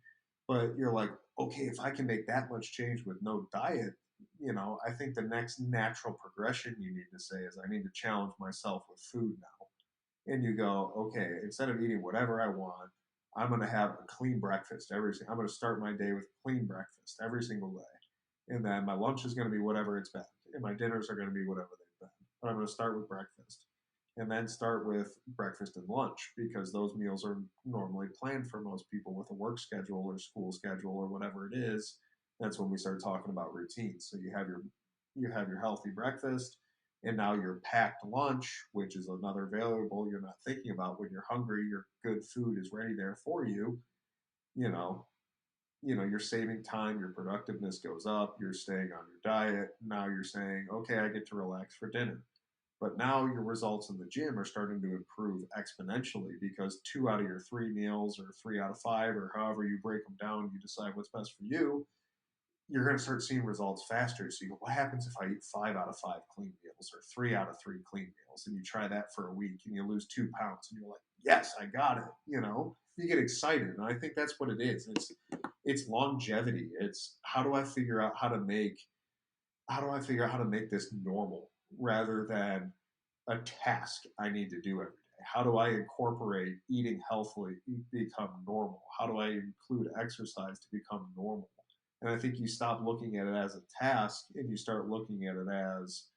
But you're like, okay, if I can make that much change with no diet, I think the next natural progression you need to say is I need to challenge myself with food now. And you go, okay, instead of eating whatever I want, I'm going to have a clean breakfast I'm going to start my day with clean breakfast every single day. And then my lunch is going to be whatever it's been. And my dinners are going to be whatever they've been. But I'm going to start with breakfast. And then start with breakfast and lunch because those meals are normally planned for most people with a work schedule or school schedule or whatever it is. That's when we start talking about routines. So you have your healthy breakfast, and now your packed lunch, which is another variable you're not thinking about. When you're hungry, your good food is ready there for you. You know, you're saving time, your productiveness goes up, you're staying on your diet. Now you're saying, okay, I get to relax for dinner. But now your results in the gym are starting to improve exponentially because 2 out of your 3 meals, or 3 out of 5, or however you break them down, you decide what's best for you, you're going to start seeing results faster. So you go, what happens if I eat 5 out of 5 clean meals or 3 out of 3 clean meals? And you try that for a week and you lose 2 pounds and you're like, yes, I got it. You get excited. And I think that's what it is. It's longevity. It's how do I figure out how to make this normal rather than a task I need to do every day? How do I incorporate eating healthily become normal? How do I include exercise to become normal? And I think you stop looking at it as a task and you start looking at it as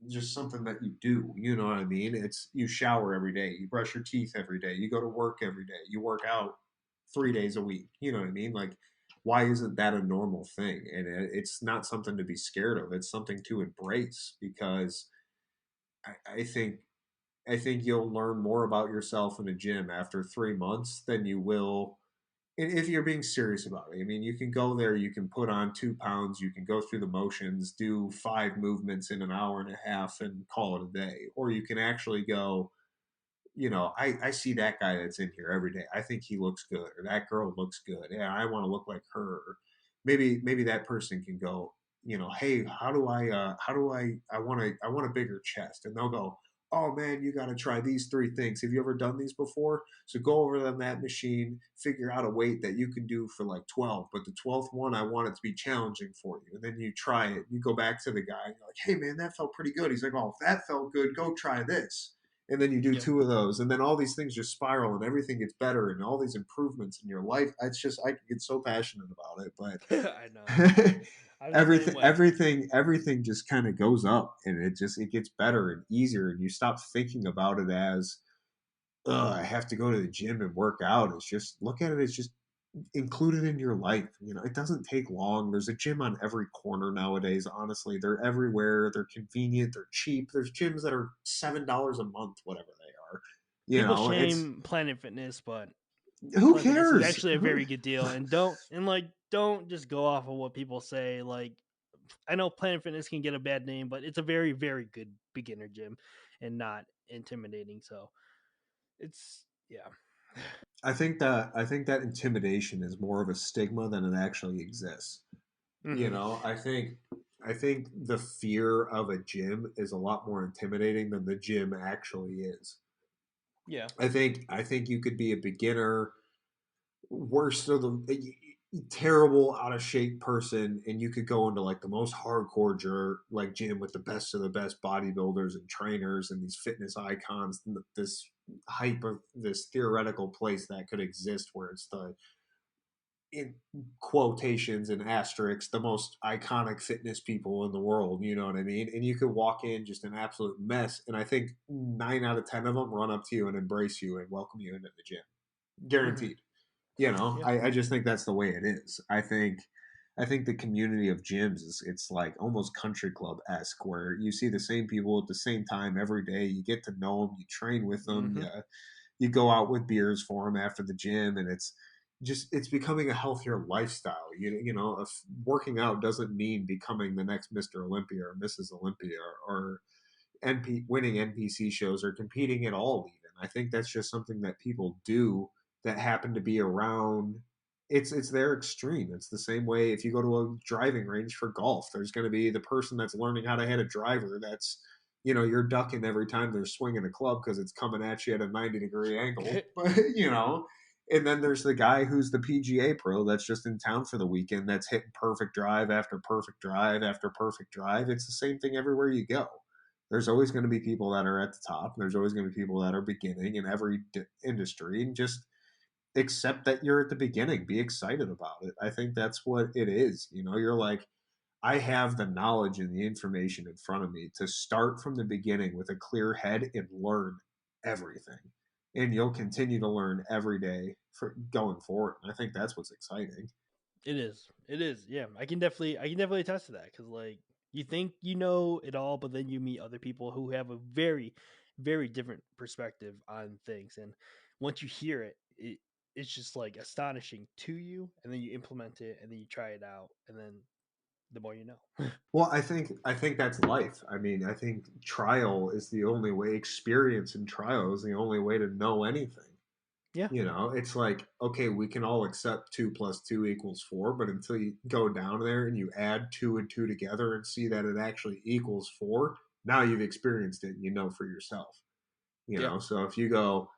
just something that you do. You know what I mean? It's you shower every day, you brush your teeth every day, you go to work every day, you work out 3 days a week. You know what I mean? Like, why isn't that a normal thing? And it's not something to be scared of. It's something to embrace because I think you'll learn more about yourself in a gym after 3 months than you will if you're being serious about it. I mean, you can go there, you can put on 2 pounds, you can go through the motions, do 5 movements in an hour and a half, and call it a day. Or you can actually go, I see that guy that's in here every day. I think he looks good, or that girl looks good. Yeah, I want to look like her. Or maybe that person can go, hey, I want a bigger chest, and they'll go, oh man, you got to try these 3 things. Have you ever done these before? So go over them that machine, figure out a weight that you can do for like 12, but the 12th one, I want it to be challenging for you. And then you try it. You go back to the guy, and you're like, hey man, that felt pretty good. He's like, oh, if that felt good, go try this, and then you do Yeah. 2 of those, and then all these things just spiral and everything gets better and all these improvements in your life. It's just I get so passionate about it, I know. but I'm the same everything way. everything everything just kind of goes up, and it gets better and easier, and you stop thinking about it as, I have to go to the gym and work out. It's just look at it as just include it in your life. It doesn't take long. There's a gym on every corner nowadays. Honestly, they're everywhere. They're convenient. They're cheap. There's gyms that are $7 a month, whatever they are. People It's shame Planet Fitness, but who Planet Fitness is cares? actually a very good deal. And don't just go off of what people say. Like, I know Planet Fitness can get a bad name, but it's a very, very good beginner gym and not intimidating. So it's yeah. I think that intimidation is more of a stigma than it actually exists. Hmm. I think the fear of a gym is a lot more intimidating than the gym actually is. Yeah. I think you could be a beginner, worst of the terrible out of shape person, and you could go into like the most hardcore like gym with the best of the best bodybuilders and trainers and these fitness icons, and this hype of this theoretical place that could exist where it's the, in quotations and asterisks, the most iconic fitness people in the world. You know what I mean? And you could walk in just an absolute mess, and I think 9 out of 10 of them run up to you and embrace you and welcome you into the gym, Hmm. guaranteed. Yeah. I just think that's the way it is. I think the community of gyms is, it's like almost country club esque, where you see the same people at the same time every day. You get to know them, you train with them, Hmm. you go out with beers for them after the gym, and it's becoming a healthier lifestyle. If working out doesn't mean becoming the next Mr. Olympia or Mrs. Olympia, or winning NPC shows or competing at all. Even I think that's just something that people do that happen to be around. It's their extreme. It's the same way if you go to a driving range for golf. There's going to be the person that's learning how to hit a driver. That's you're ducking every time they're swinging a club because it's coming at you at a 90-degree angle. But and then there's the guy who's the PGA pro that's just in town for the weekend that's hitting perfect drive after perfect drive after perfect drive. It's the same thing everywhere you go. There's always going to be people that are at the top. And there's always going to be people that are beginning in every industry, and just accept that you're at the beginning. Be excited about it. I think that's what it is. You're like, I have the knowledge and the information in front of me to start from the beginning with a clear head and learn everything. And you'll continue to learn every day for going forward. And I think that's what's exciting. It is. It is. Yeah, I can definitely attest to that because like you think you know it all, but then you meet other people who have a very, very different perspective on things, and once you hear it, it's just like astonishing to you, and then you implement it, and then you try it out, and then the more you know. Well, I think that's life. I mean, I think trial is the only way. Experience and trial is the only way to know anything. Yeah. It's like, okay, we can all accept 2 + 2 = 4, but until you go down there and you add two and two together and see that it actually equals 4, now you've experienced it and you know for yourself. Yeah. So if you go,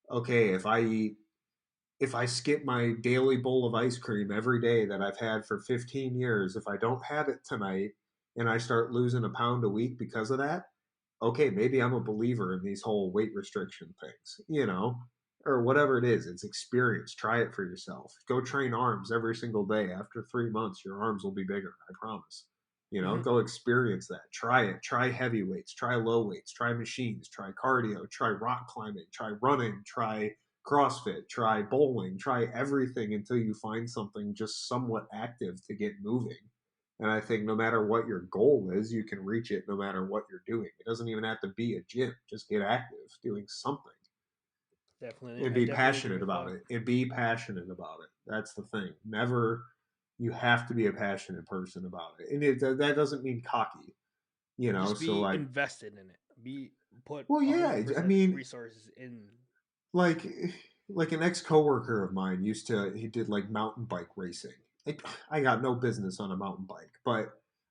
okay, if I skip my daily bowl of ice cream every day that I've had for 15 years, if I don't have it tonight and I start losing a pound a week because of that, okay, maybe I'm a believer in these whole weight restriction things, or whatever it is. It's experience. Try it for yourself. Go train arms every single day. After 3 months, your arms will be bigger. I promise. Hmm. Go experience that. Try it. Try heavy weights. Try low weights. Try machines. Try cardio. Try rock climbing. Try running. Try CrossFit. Try bowling. Try everything until you find something just somewhat active to get moving. And I think no matter what your goal is, you can reach it no matter what you're doing. It doesn't even have to be a gym. Just get active, doing something, Definitely. and I be definitely agree passionate with about that. it. And be passionate about it. That's the thing. Never, you have to be a passionate person about it. And that doesn't mean cocky, Just So be like, invested in it. Be put well, a yeah. hundred I percent mean, resources in. like like an ex coworker of mine he did like mountain bike racing. Like, I got no business on a mountain bike, but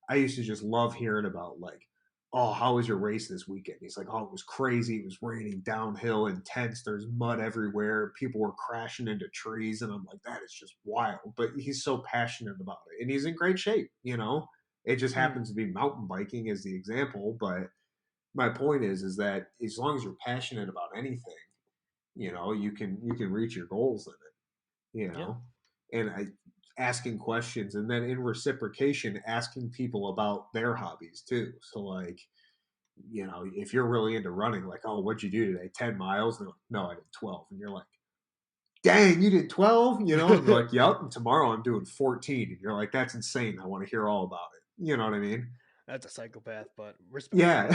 I used to just love hearing about like, oh, how was your race this weekend? He's like, oh, it was crazy. It was raining downhill, intense. There's mud everywhere. People were crashing into trees, and I'm like, that is just wild. But he's so passionate about it, and he's in great shape. It just Hmm. happens to be mountain biking as the example, but my point is that as long as you're passionate about anything, you can reach your goals in it, Yeah. and asking questions, and then in reciprocation asking people about their hobbies too. So like, if you're really into running, like, oh, what'd you do today? 10 miles? And they're like, no, I did 12. And you're like, dang, you did 12? And they're like, yep, and tomorrow I'm doing 14. And you're like, that's insane, I want to hear all about it. You know what I mean? That's a psychopath, but respect. Yeah.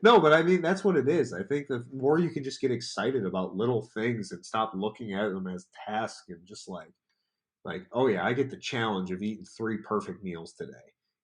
No, but I mean that's what it is. I think the more you can just get excited about little things and stop looking at them as tasks, and just like, oh yeah, I get the challenge of eating 3 perfect meals today.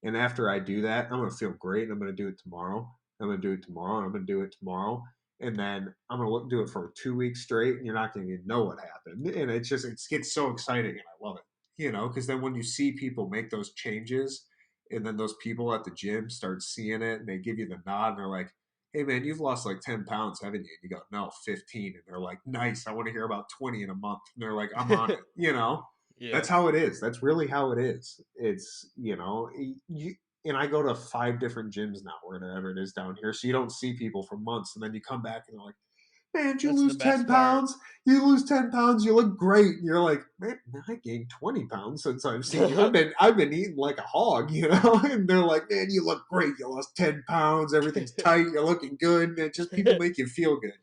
And after I do that, I'm gonna feel great, and I'm gonna do it tomorrow. I'm gonna do it tomorrow, and I'm gonna do it tomorrow. And then I'm gonna do it for 2 weeks straight, and you're not gonna even know what happened. And it gets so exciting, and I love it. Because then when you see people make those changes, and then those people at the gym start seeing it, and they give you the nod, and they're like, hey man, you've lost like 10 pounds, haven't you? And you go, no, 15. And they're like, nice, I want to hear about 20 in a month. And they're like, I'm on it. Yeah. That's how it is. That's really how it is. It's, and I go to 5 different gyms now, wherever it is down here. So you don't see people for months. And then you come back and they're like, man, did you That's the lose 10 best part. pounds? You lose 10 pounds. You look great. And you're like, man, I gained 20 pounds since I've seen you. I've been eating like a hog. And they're like, man, you look great. You lost 10 pounds. Everything's tight. You're looking good. And just people make you feel good.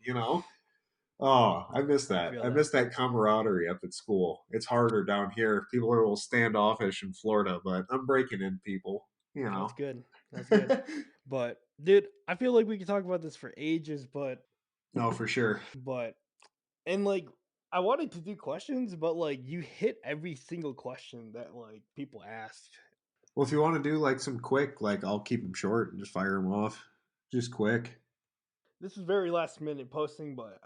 Oh, I miss I that. feel I that. miss that camaraderie up at school. It's harder down here. People are a little standoffish in Florida, but I'm breaking in people, you That's know. good. That's good. But dude, I feel like we could talk about this for ages, No, for sure. but and like I wanted to do questions, but like you hit every single question that like people asked. Well, if you want to do like some quick, like I'll keep them short and just fire them off. Just quick. This is very last minute posting, but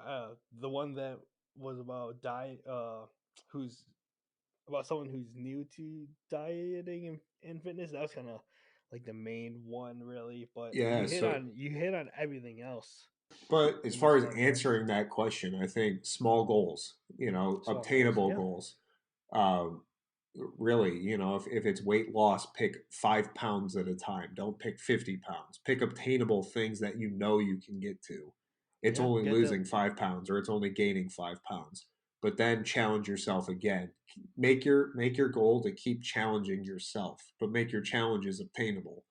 the one that was about who's about someone who's new to dieting and fitness. That was kind of like the main one, really. But Yeah. So, you hit on everything else but as in this far as one there. answering that question, I think small goals, Small goals, obtainable yeah, goals. Um, Really, if it's weight loss, pick 5 pounds at a time. Don't pick 50 pounds. Pick obtainable things that you know you can get to. It's yeah. only Get the losing 5 pounds or it's only gaining 5 pounds. But then challenge yourself again. Make your goal to keep challenging yourself, but make your challenges obtainable,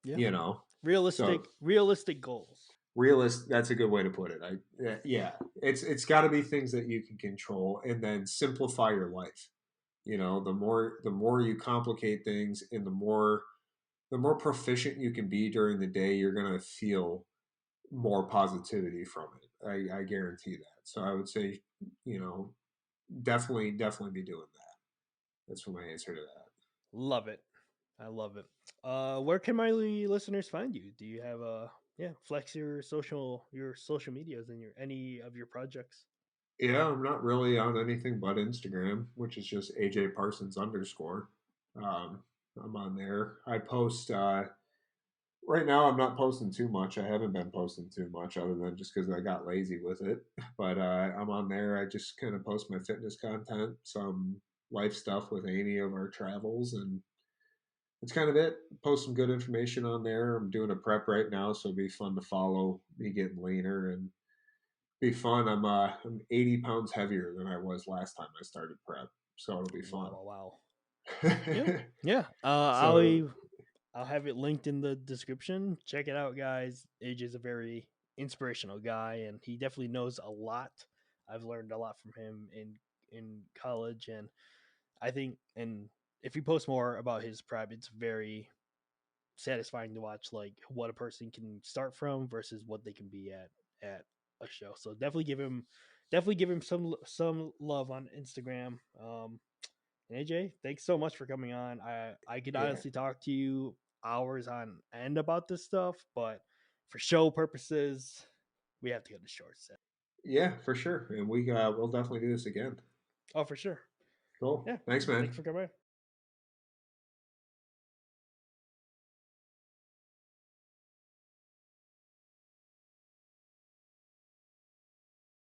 yeah you know. So realistic goals. that's a good way to put it. Yeah, it's got to be things that you can control and then simplify your life. The more you complicate things and the more proficient you can be during the day, you're going to feel more positivity from it. I guarantee that. So I would say, you know definitely be doing that. That's my answer to that. Love it. I love it. Where can my listeners find you? Do you have flex your social medias and your any of your projects? Yeah, I'm not really on anything but Instagram, which is just AJ Parsons underscore. um, I'm on there. I post right now. I'm not posting too much. I haven't been posting too much other than just because I got lazy with it. But I'm on there. I just kind of post my fitness content, some life stuff with any of our travels, and that's kind of it. Post some good information on there. I'm doing a prep right now, so it'll be fun to follow me getting leaner and be fun. I'm 80 pounds heavier than I was last time I started prep, so it'll be Wow, fun. wow, wow. Yeah, yeah. So I'll have it linked in the description. Check it out, guys. AJ is a very inspirational guy, and he definitely knows a lot. I've learned a lot from him in college, and I think, and if he posts more about his prep, it's very satisfying to watch, like what a person can start from versus what they can be at a show. So definitely give him some love on Instagram. And AJ, thanks so much for coming on. I could yeah, honestly talk to you hours on end about this stuff, but for show purposes, we have to cut it short. So. yeah, for sure, and we'll definitely do this again. Oh, for sure. Cool. Yeah. Thanks, man. Thanks for coming.